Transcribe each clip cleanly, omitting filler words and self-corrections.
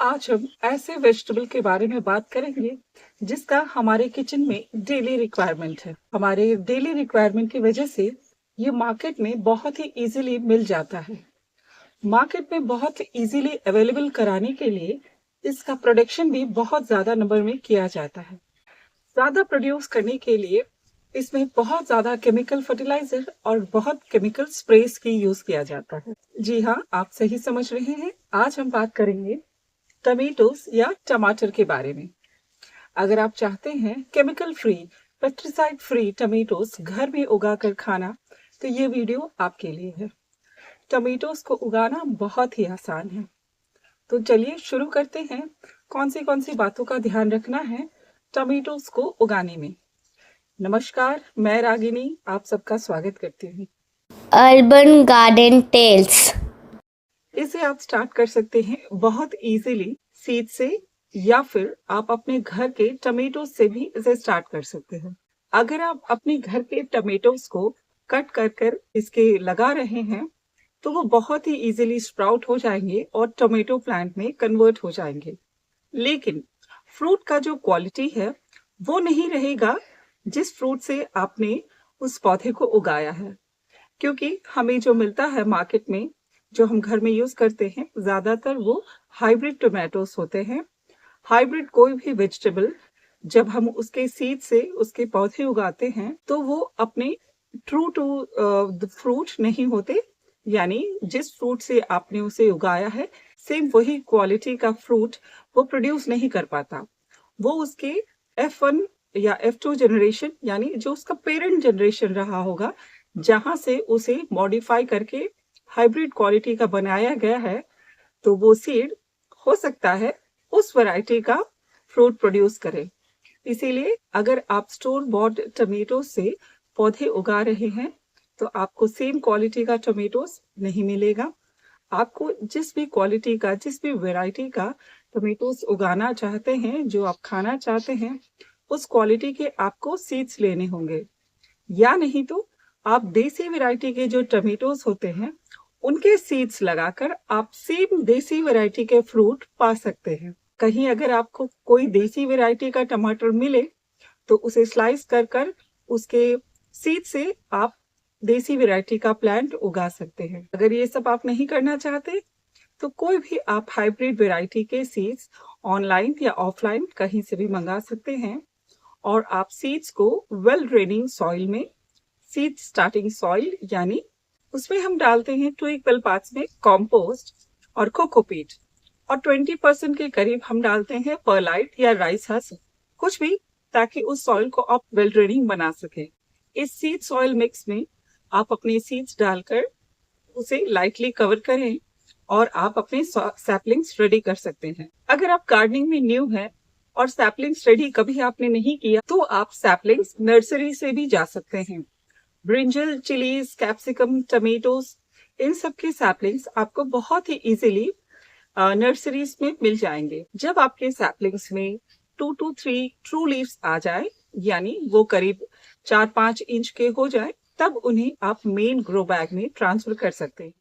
आज हम ऐसे वेजिटेबल के बारे में बात करेंगे जिसका हमारे किचन में डेली रिक्वायरमेंट है। हमारे डेली रिक्वायरमेंट की वजह से ये मार्केट में बहुत ही इजीली मिल जाता है। मार्केट में बहुत इजीली अवेलेबल कराने के लिए इसका प्रोडक्शन भी बहुत ज्यादा नंबर में किया जाता है। ज्यादा प्रोड्यूस करने के लिए इसमें बहुत ज्यादा केमिकल फर्टिलाइजर और बहुत केमिकल स्प्रेस की यूज किया जाता है। जी हाँ, आप सही समझ रहे हैं। आज हम बात करेंगे टमेटोज या टमाटर के बारे में। अगर आप चाहते हैं chemical free, pesticide free tomatoes घर में उगाकर खाना, तो ये वीडियो आपके लिए है। टमेटोज को उगाना बहुत ही आसान है। तो चलिए शुरू करते हैं। कौन सी बातों का ध्यान रखना है टमेटोज को उगाने में। नमस्कार, मैं रागिनी आप सबका स्वागत करती हूँ। Urban garden tales. इसे आप स्टार्ट कर सकते हैं बहुत इजीली सीड से, या फिर आप अपने घर के टमेटोज से भी इसे स्टार्ट कर सकते हैं। अगर आप अपने घर के टमेटोज को कट कर कर इसके लगा रहे हैं तो वो बहुत ही इजीली स्प्राउट हो जाएंगे और टोमेटो प्लांट में कन्वर्ट हो जाएंगे। लेकिन फ्रूट का जो क्वालिटी है वो नहीं रहेगा जिस फ्रूट से आपने उस पौधे को उगाया है, क्योंकि हमें जो मिलता है मार्केट में, जो हम घर में यूज करते हैं, ज्यादातर वो हाइब्रिड टोमेटोज होते हैं। हाइब्रिड कोई भी वेजिटेबल जब हम उसके सीड से उसके पौधे उगाते हैं तो वो अपने ट्रू टू द फ्रूट नहीं होते। यानी जिस फ्रूट से आपने उसे उगाया है सेम वही क्वालिटी का फ्रूट वो प्रोड्यूस नहीं कर पाता। वो उसके F1 या F2 जनरेशन, यानी जो उसका पेरेंट जनरेशन रहा होगा, जहां से उसे मॉडिफाई करके हाइब्रिड क्वालिटी का बनाया गया है, तो वो सीड हो सकता है उस वैरायटी का फ्रूट प्रोड्यूस करे। इसीलिए अगर आप स्टोर बॉट टमेटो से पौधे उगा रहे हैं तो आपको सेम क्वालिटी का टमेटोज नहीं मिलेगा। आपको जिस भी क्वालिटी का, जिस भी वैरायटी का टमेटोज उगाना चाहते हैं, जो आप खाना चाहते हैं, उस क्वालिटी के आपको सीड्स लेने होंगे। या नहीं तो आप देसी वैरायटी के जो टमेटोज होते हैं उनके सीड्स लगाकर आप सेम देसी वैरायटी के फ्रूट पा सकते हैं। कहीं अगर आपको कोई देसी वैरायटी का टमाटर मिले तो उसे स्लाइस कर कर उसके सीड से आप देसी वैरायटी का प्लांट उगा सकते हैं। अगर ये सब आप नहीं करना चाहते तो कोई भी आप हाइब्रिड वैरायटी के सीड्स ऑनलाइन या ऑफलाइन कहीं से भी मंगा सकते हैं, और आप सीड्स को वेल ड्रेनिंग सॉइल में, सीड स्टार्टिंग सॉइल यानी उसमें हम डालते हैं 2 इक्वल पार्ट्स में कॉम्पोस्ट और कोकोपीट, और 20% के करीब हम डालते हैं परलाइट या राइस हस्क, कुछ भी, ताकि उस सॉइल को आप वेल ड्रेनिंग बना सके। इस सीड सॉइल मिक्स में आप अपने सीड्स डालकर उसे लाइटली कवर करें और आप अपने सैपलिंग्स रेडी कर सकते हैं। अगर आप गार्डनिंग में न्यू हैं और सैपलिंग्स रेडी कभी आपने नहीं किया तो आप सैपलिंग्स नर्सरी से भी जा सकते हैं। ब्रिंजल, चिलीज, कैप्सिकम, टमेटोज, इन सब के सैपलिंग्स आपको बहुत ही इजीली नर्सरीज में मिल जाएंगे। जब आपके सैपलिंग्स में 2 to 3 ट्रू लीव्स आ जाए, यानी वो करीब 4-5 इंच के हो जाए, तब उन्हें आप मेन ग्रो बैग में ट्रांसफर कर सकते हैं।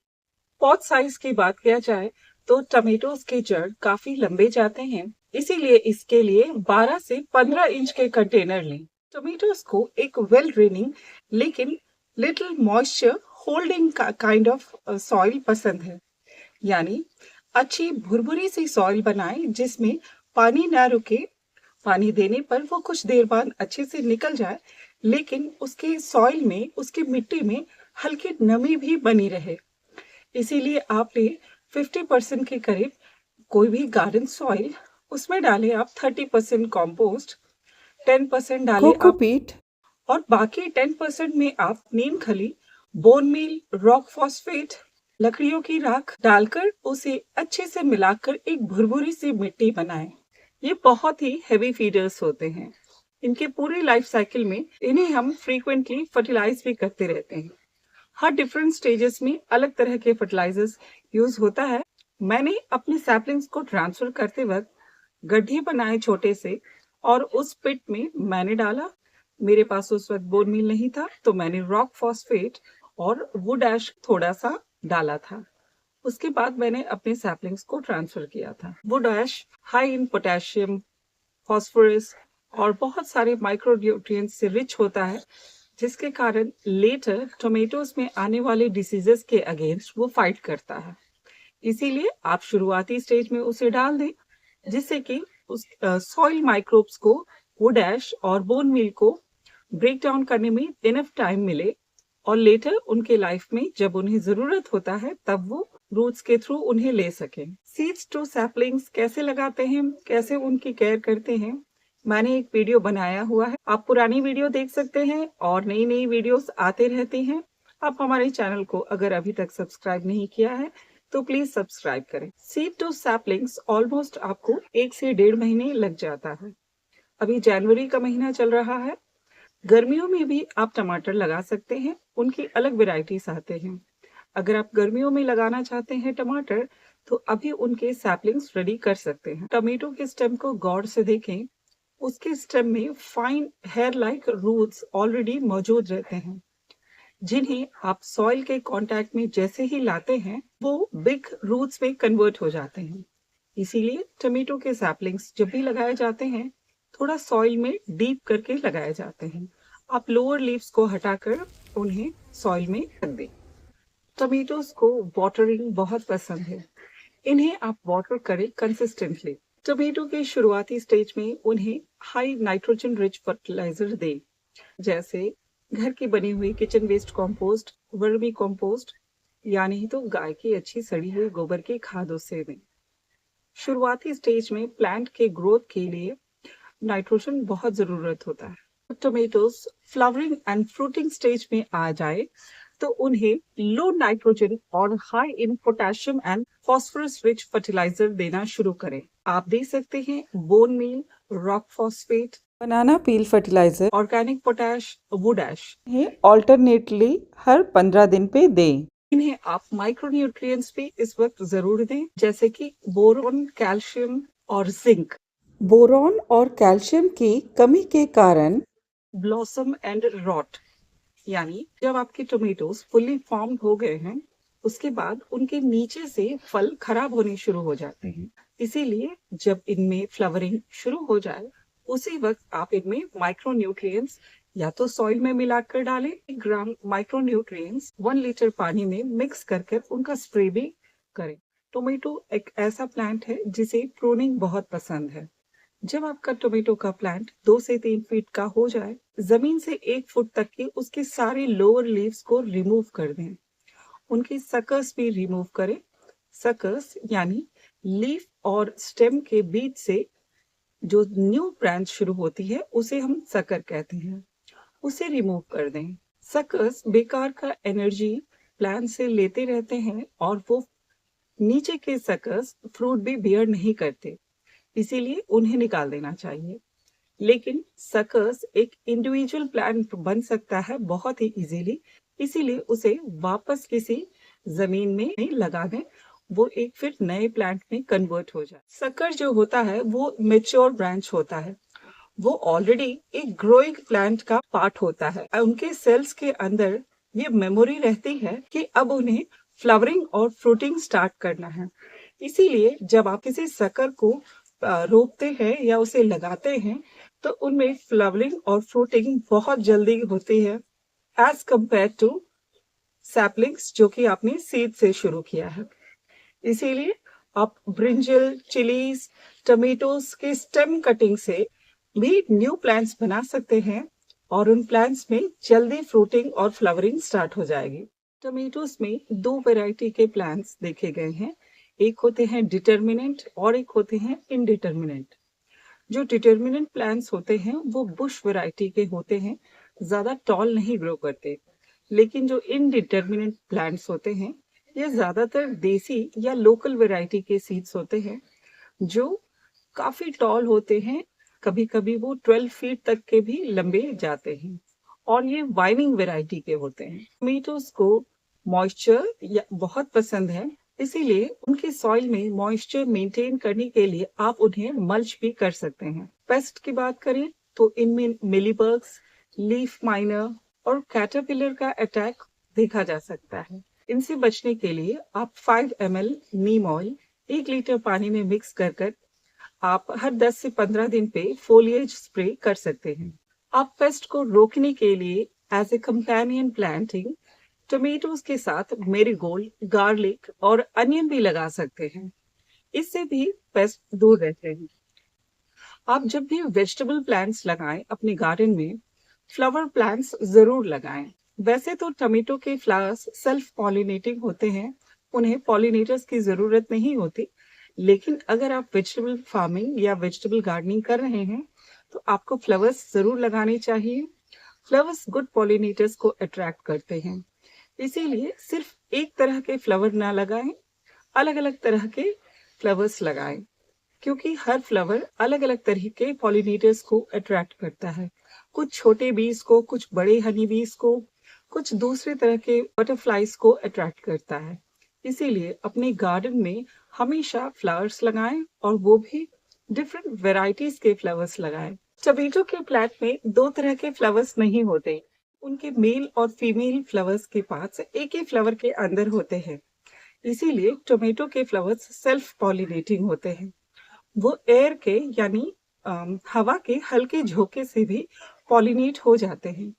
पॉट साइज की बात किया जाए तो टमेटोज के जड़ काफी लंबे जाते हैं, इसीलिए इसके लिए 12 से 15 इंच के कंटेनर लें। टमेटोज को एक वेल ड्रेनिंग लेकिन little moisture holding kind of soil पसंद है। यानी अच्छी भुरभुरी सी सॉइल बनाएं जिसमें पानी ना रुके। पानी देने पर वो कुछ देर बाद अच्छे से निकल जाए, लेकिन उसके सॉइल में, उसकी मिट्टी में हल्की नमी भी बनी रहे। इसीलिए आपने 50% के करीब कोई भी गार्डन सॉइल, उसमें डालें आप 30% कॉम्पोस्ट, 10% डालें कोकोपीट, और बाकी 10% में आप नीम खली, बोन मील, रॉक फॉस्फेट, लकड़ियों की राख डालकर उसे अच्छे से मिलाकर एक भुरभुरी सी मिट्टी बनाएं। ये बहुत ही हेवी फीडर्स होते हैं। इनके पूरी लाइफ साइकिल में इन्हें हम फ्रीक्वेंटली फर्टिलाइज भी करते रहते हैं। हर डिफरेंट स्टेजेस में अलग तरह के फर्टिलाइजर्स यूज होता है। मैंने अपने सैपलिंग्स को ट्रांसफर करते वक्त गड्ढे बनाए छोटे से, और उस पिट में मैंने डाला, मेरे पास उस वक्त बोन मील नहीं था तो मैंने रॉक फॉस्फेट और वुड ऐश थोड़ा सा डाला था। उसके बाद मैंने अपने सैपलिंग्स को ट्रांसफर किया था। वो dash high in potassium, phosphorus और बहुत सारे माइक्रोन्यूट्रिएंट्स से रिच होता है, जिसके कारण लेटर टोमेटोज में आने वाले डिसीजेस के अगेंस्ट वो फाइट करता है। इसीलिए आप शुरुआती स्टेज में उसे डाल दें, जिससे कि उस सॉइल माइक्रोब्स को वो डैश और बोन मील को ब्रेक डाउन करने में इनफ टाइम मिले और लेटर उनके लाइफ में जब उन्हें जरूरत होता है तब वो रूट्स के थ्रू उन्हें ले सकें। सीड्स टू सैपलिंग्स कैसे लगाते हैं, कैसे उनकी केयर करते हैं, मैंने एक वीडियो बनाया हुआ है। आप पुरानी वीडियो देख सकते हैं और नई नई वीडियोस आते रहते हैं। आप हमारे चैनल को अगर अभी तक सब्सक्राइब नहीं किया है तो प्लीज सब्सक्राइब करें। सीड टू सैपलिंग्स ऑलमोस्ट आपको 1 से 1.5 महीने लग जाता है। अभी जनवरी का महीना चल रहा है। गर्मियों में भी आप टमाटर लगा सकते हैं, उनकी अलग वेराइटीज आते हैं। अगर आप गर्मियों में लगाना चाहते हैं टमाटर तो अभी उनके सैपलिंग्स रेडी कर सकते हैं। टमेटो के स्टेम को गौर से देखें, उसके स्टेम में fine hair like roots already मौजूद रहते हैं, जिन्हें आप सॉइल के कांटेक्ट में जैसे ही लाते हैं वो बिग रूट्स में कन्वर्ट हो जाते हैं। इसीलिए टमेटो के सैपलिंग्स जब भी लगाए जाते हैं थोड़ा सॉइल में डीप करके लगाए जाते हैं। आप लोअर लीव्स को हटाकर उन्हें सॉइल में रख दें। टमेटोज को वाटरिंग बहुत पसंद है। इन्हें आप वाटर करें कंसिस्टेंटली। टमेटो के शुरुआती स्टेज में उन्हें हाई नाइट्रोजन रिच फर्टिलाइजर दें, जैसे घर की बनी हुई kitchen waste compost, vermicompost या नहीं तो गाय की अच्छी सड़ी हुई गोबर की खाद उससे दें। शुरुआती स्टेज में प्लांट के ग्रोथ के लिए नाइट्रोजन बहुत जरूरत होता है। Tomatoes flowering and fruiting stage में आ जाए तो उन्हें लो नाइट्रोजन और high in potassium and phosphorus rich fertiliser देना शुरू करें। आप दे सकते हैं bone meal, rock phosphate, banana peel fertiliser, organic potash, wood ash. इन्हें ऑल्टरनेटली हर 15 दिन पे दें। इन्हें आप माइक्रोन्यूट्रिएंट्स भी इस वक्त जरूर दें, जैसे कि बोरोन, कैल्शियम और जिंक। बोरॉन और कैल्शियम की कमी के कारण ब्लॉसम एंड रॉट, यानी जब आपके टोमेटोज फुल्ली फॉर्म हो गए हैं उसके बाद उनके नीचे से फल खराब होने शुरू हो जाते हैं। इसीलिए जब इनमें फ्लावरिंग शुरू हो जाए उसी वक्त आप इनमें माइक्रोन्यूट्रिएंट्स या तो सॉइल में मिलाकर डालें। 1 ग्राम माइक्रोन्यूट्रिएंट्स 1 लीटर पानी में मिक्स कर उनका स्प्रे भी करें। टोमेटो एक ऐसा प्लांट है जिसे प्रूनिंग बहुत पसंद है। जब आपका टोमेटो का प्लांट 2 से 3 फीट का हो जाए, जमीन से 1 फुट तक के उसके सारे लोअर लीव्स को रिमूव कर दें। उनकी सकर्स भी रिमूव करें। सकर्स यानी लीफ और स्टेम के बीच से जो न्यू ब्रांच शुरू होती है उसे हम सकर कहते हैं, उसे रिमूव कर दें। सकर्स बेकार का एनर्जी प्लांट से लेते रहते हैं और वो नीचे के सकर्स फ्रूट भी बियर नहीं करते, इसीलिए उन्हें निकाल देना चाहिए। लेकिन सकर्स एक इंडिविजुअल प्लांट बन सकता है बहुत ही इजीली, इसीलिए उसे वापस किसी जमीन में नहीं लगा दें, वो एक फिर नए प्लांट में कन्वर्ट हो जाए। सकर जो होता है वो मेच्योर ब्रांच होता है, वो ऑलरेडी एक ग्रोइंग प्लांट का पार्ट होता है। उनके सेल्स के अंदर ये मेमोरी रहती है कि अब उन्हें फ्लावरिंग और फ्रूटिंग स्टार्ट करना है। इसीलिए जब आप किसी सकर को रोपते हैं या उसे लगाते हैं तो उनमें फ्लावरिंग और फ्रूटिंग बहुत जल्दी होती है एज कंपेयर टू सैपलिंग्स जो कि आपने सीड से शुरू किया है। इसीलिए आप ब्रिंजल, चिलीज, टमेटोज के स्टेम कटिंग से भी न्यू प्लांट्स बना सकते हैं और उन प्लांट्स में जल्दी फ्रूटिंग और फ्लावरिंग स्टार्ट हो जाएगी। टमेटोज में 2 वैरायटी के प्लांट्स देखे गए हैं, एक होते हैं डिटर्मिनेंट और एक होते हैं इनडिटर्मिनेंट। जो डिटर्मिनेंट प्लांट्स होते हैं वो बुश वैरायटी के होते हैं, ज्यादा टॉल नहीं ग्रो करते। लेकिन जो इनडिटर्मिनेंट प्लांट्स होते हैं ये ज्यादातर देसी या लोकल वैरायटी के सीड्स होते हैं जो काफी टॉल होते हैं, कभी कभी वो 12 फीट तक के भी लंबे जाते हैं और ये वाइनिंग वैरायटी के होते हैं। टमेटोज को मॉइस्चर बहुत पसंद है, इसीलिए उनके सॉइल में मॉइस्चर मेंटेन करने के लिए आप उन्हें मल्च भी कर सकते हैं। पेस्ट की बात करें तो इनमें मिलीबग्स, लीफ माइनर और कैटरपिलर का अटैक देखा जा सकता है। इनसे बचने के लिए आप 5 ml नीम ऑयल 1 लीटर पानी में मिक्स कर आप हर 10 से 15 दिन पे फोलिएज स्प्रे कर सकते हैं। आप पेस्ट को रोकने के लिए as a companion planting tomatoes के साथ मेरीगोल्ड, गार्लिक और अनियन भी लगा सकते हैं। इससे भी पेस्ट दूर रहते हैं। आप जब भी वेजिटेबल प्लांट्स लगाएं अपने गार्डन में, फ्लावर प्लांट्स जरूर लगाएं। वैसे तो टमेटो के फ्लावर्स सेल्फ पॉलिनेटिंग होते हैं, उन्हें पॉलिनेटर्स की जरूरत नहीं होती। लेकिन अगर आप वेजिटेबल फार्मिंग या वेजिटेबल गार्डनिंग कर रहे हैं तो आपको फ्लावर्स जरूर लगाने चाहिए। फ्लावर्स गुड पॉलिनेटर्स को अट्रैक्ट करते हैं, इसीलिए सिर्फ एक तरह के फ्लावर ना लगाएं, अलग अलग तरह के फ्लावर्स लगाएं, क्योंकि हर फ्लावर अलग अलग तरह के पॉलिनेटर्स को अट्रैक्ट करता है। कुछ छोटे बीज को, कुछ बड़े हनी बीज को, कुछ दूसरे तरह के बटरफ्लाइज को अट्रैक्ट करता है। इसीलिए अपने गार्डन में हमेशा फ्लावर्स लगाएं और वो भी डिफरेंट वेराइटीज के फ्लावर्स लगाएं। टमेटो के प्लांट में दो तरह के फ्लावर्स नहीं होते, उनके मेल और फीमेल फ्लावर्स के पास एक ही फ्लावर के अंदर होते हैं। इसीलिए टोमेटो के फ्लावर्स सेल्फ पॉलिनेटिंग होते हैं। वो एयर के यानी हवा के हल्के झोंके से भी पॉलिनेट हो जाते हैं।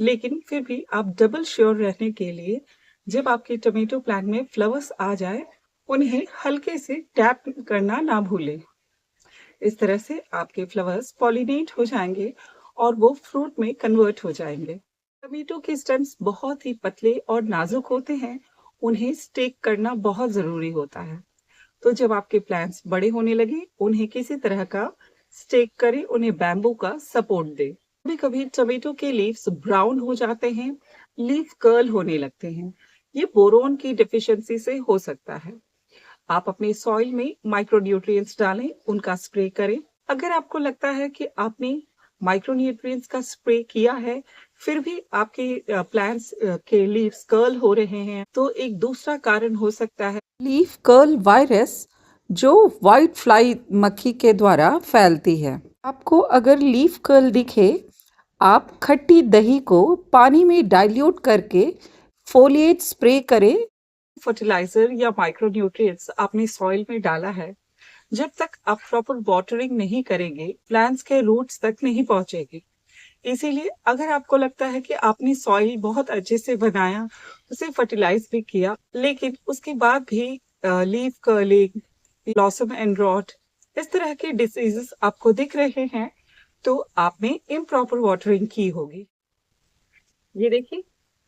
लेकिन फिर भी आप डबल श्योर रहने के लिए जब आपके टोमेटो प्लांट में फ्लावर्स आ जाए, उन्हें हल्के से टैप करना ना भूलें। इस तरह से आपके फ्लावर्स पॉलिनेट हो जाएंगे और वो फ्रूट में कन्वर्ट हो जाएंगे। टोमेटो के स्टेम्स बहुत ही पतले और नाजुक होते हैं, उन्हें स्टेक करना बहुत जरूरी होता है। तो जब आपके प्लांट्स बड़े होने लगे, उन्हें किसी तरह का स्टेक करें, उन्हें बैम्बू का सपोर्ट दें। कभी कभी टोमेटो के लीव्स ब्राउन हो जाते हैं, लीफ कर्ल होने लगते हैं। ये बोरोन की डिफिशियंसी से हो सकता है। आप अपने सॉइल में माइक्रोन्यूट्रिएंट्स डालें, उनका स्प्रे करें। अगर आपको लगता है कि आपने माइक्रोन्यूट्रिएंट्स का स्प्रे किया है फिर भी आपके प्लांट्स के लीव्स कर्ल हो रहे हैं, तो एक दूसरा कारण हो सकता है लीफ कर्ल वायरस, जो व्हाइट फ्लाई मक्खी के द्वारा फैलती है। आपको अगर लीफ कर्ल दिखे, आप खट्टी दही को पानी में डाइल्यूट करके फोलिएज स्प्रे करें। फर्टिलाइजर या माइक्रोन्यूट्रिएंट्स आपने सॉइल में डाला है, जब तक आप प्रॉपर वाटरिंग नहीं करेंगे, प्लांट्स के रूट्स तक नहीं पहुंचेगी। इसीलिए अगर आपको लगता है कि आपने सॉइल बहुत अच्छे से बनाया, उसे फर्टिलाइज भी किया, लेकिन उसके बाद भी leaf curling, blossom end rot, इस तरह के डिसीजेस आपको दिख रहे हैं, तो आपने इम्प्रॉपर वाटरिंग की होगी। ये देखिए,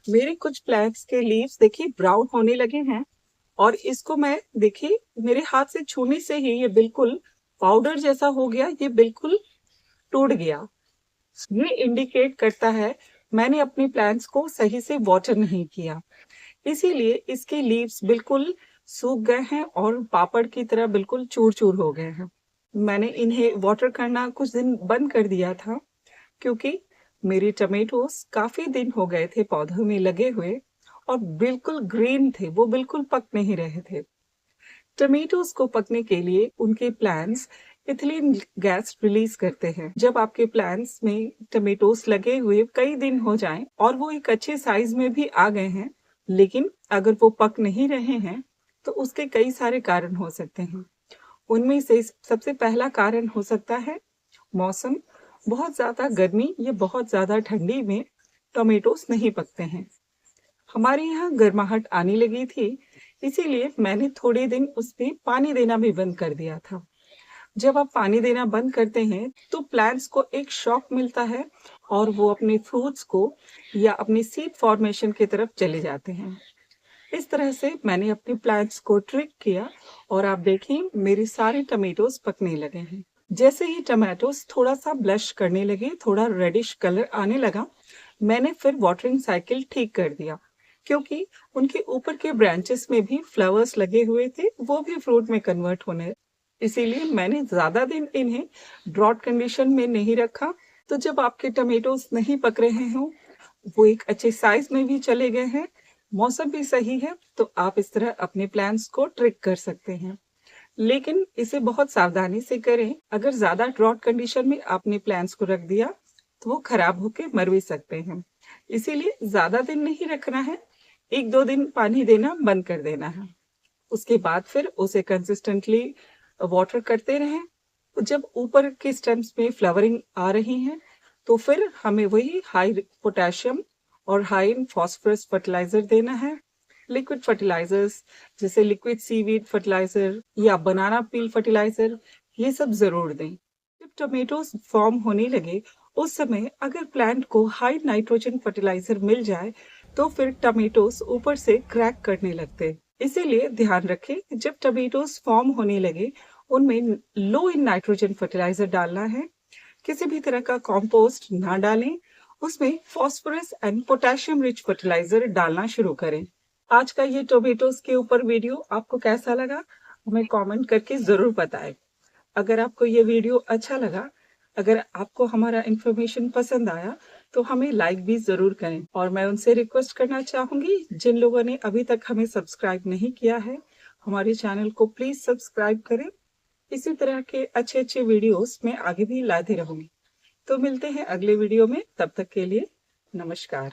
मेरे कुछ प्लांट्स के लीव्स देखिए ब्राउन होने लगे हैं और इसको मैं देखिए मेरे हाथ से छूने से ही ये बिल्कुल पाउडर जैसा हो गया, ये बिल्कुल टूट गया। ये इंडिकेट करता है मैंने अपने प्लांट्स को सही से वाटर नहीं किया, इसीलिए इसके लीव्स बिल्कुल सूख गए हैं और पापड़ की तरह बिल्कुल चूर चूर हो गए हैं। मैंने इन्हें वाटर करना कुछ दिन बंद कर दिया था, क्योंकि मेरे टमेटोस काफी दिन हो गए थे पौधों में लगे हुए और बिल्कुल ग्रीन थे, वो बिल्कुल पक नहीं रहे थे। टमेटोस को पकने के लिए उनके प्लांट्स इथिलीन गैस रिलीज करते हैं। जब आपके प्लांट्स में टमेटोस लगे हुए कई दिन हो जाएं और वो एक अच्छे साइज में भी आ गए हैं, लेकिन अगर वो पक नहीं रहे हैं तो उसके कई सारे कारण हो सकते हैं। उनमें से सबसे पहला कारण हो सकता है मौसम। बहुत ज्यादा गर्मी या बहुत ज्यादा ठंडी में टमेटोस नहीं पकते हैं। हमारे यहाँ गर्माहट आने लगी थी, इसीलिए मैंने थोड़े दिन उसमें पानी देना भी बंद कर दिया था। जब आप पानी देना बंद करते हैं तो प्लांट्स को एक शॉक मिलता है और वो अपने फ्रूट्स को या अपनी सीड फॉर्मेशन की तरफ चले जाते हैं। इस तरह से मैंने अपने प्लांट्स को ट्रिक किया और आप देखें मेरे सारे टमेटोज पकने लगे हैं। जैसे ही टमाटोस थोड़ा सा ब्लश करने लगे, थोड़ा रेडिश कलर आने लगा, मैंने फिर वाटरिंग साइकिल ठीक कर दिया, क्योंकि उनके ऊपर के ब्रांचेस में भी फ्लावर्स लगे हुए थे, वो भी फ्रूट में कन्वर्ट होने। इसीलिए मैंने ज्यादा दिन इन्हें ड्रॉट कंडीशन में नहीं रखा। तो जब आपके टमेटोज नहीं पक रहे हो, वो एक अच्छे साइज में भी चले गए हैं, मौसम भी सही है, तो आप इस तरह अपने प्लांट्स को ट्रिक कर सकते हैं। लेकिन इसे बहुत सावधानी से करें। अगर ज्यादा ड्रॉट कंडीशन में आपने प्लांट्स को रख दिया तो वो खराब होके मर भी सकते हैं। इसीलिए ज्यादा दिन नहीं रखना है, 1-2 दिन पानी देना बंद कर देना है। उसके बाद फिर उसे कंसिस्टेंटली वाटर करते रहें। जब ऊपर के स्टेम्स में फ्लावरिंग आ रही है तो फिर हमें वही हाई पोटेशियम और हाई इन फास्फोरस फर्टिलाइजर देना है। लिक्विड फर्टिलाइजर्स जैसे लिक्विड सीवीड फर्टिलाइजर या बनाना पील फर्टिलाइजर, ये सब जरूर दें। जब टमेटोज फॉर्म होने लगे उस समय अगर प्लांट को हाई नाइट्रोजन फर्टिलाइजर मिल जाए तो फिर टमेटोज ऊपर से क्रैक करने लगते हैं। इसीलिए ध्यान रखें जब टमेटोज फॉर्म होने लगे उनमें लो इन नाइट्रोजन फर्टिलाइजर डालना है। किसी भी तरह का कंपोस्ट ना डालें, उसमें phosphorus and potassium rich fertiliser डालना शुरू करें। आज का ये टोमेटोज के ऊपर वीडियो आपको कैसा लगा हमें कमेंट करके जरूर बताएं। अगर आपको ये वीडियो अच्छा लगा, अगर आपको हमारा इंफॉर्मेशन पसंद आया तो हमें लाइक भी जरूर करें। और मैं उनसे रिक्वेस्ट करना चाहूंगी जिन लोगों ने अभी तक हमें सब्सक्राइब नहीं किया है, हमारे चैनल को प्लीज सब्सक्राइब करें। इसी तरह के अच्छे अच्छे वीडियोस मैं आगे भी लाते रहूंगी। तो मिलते हैं अगले वीडियो में, तब तक के लिए नमस्कार।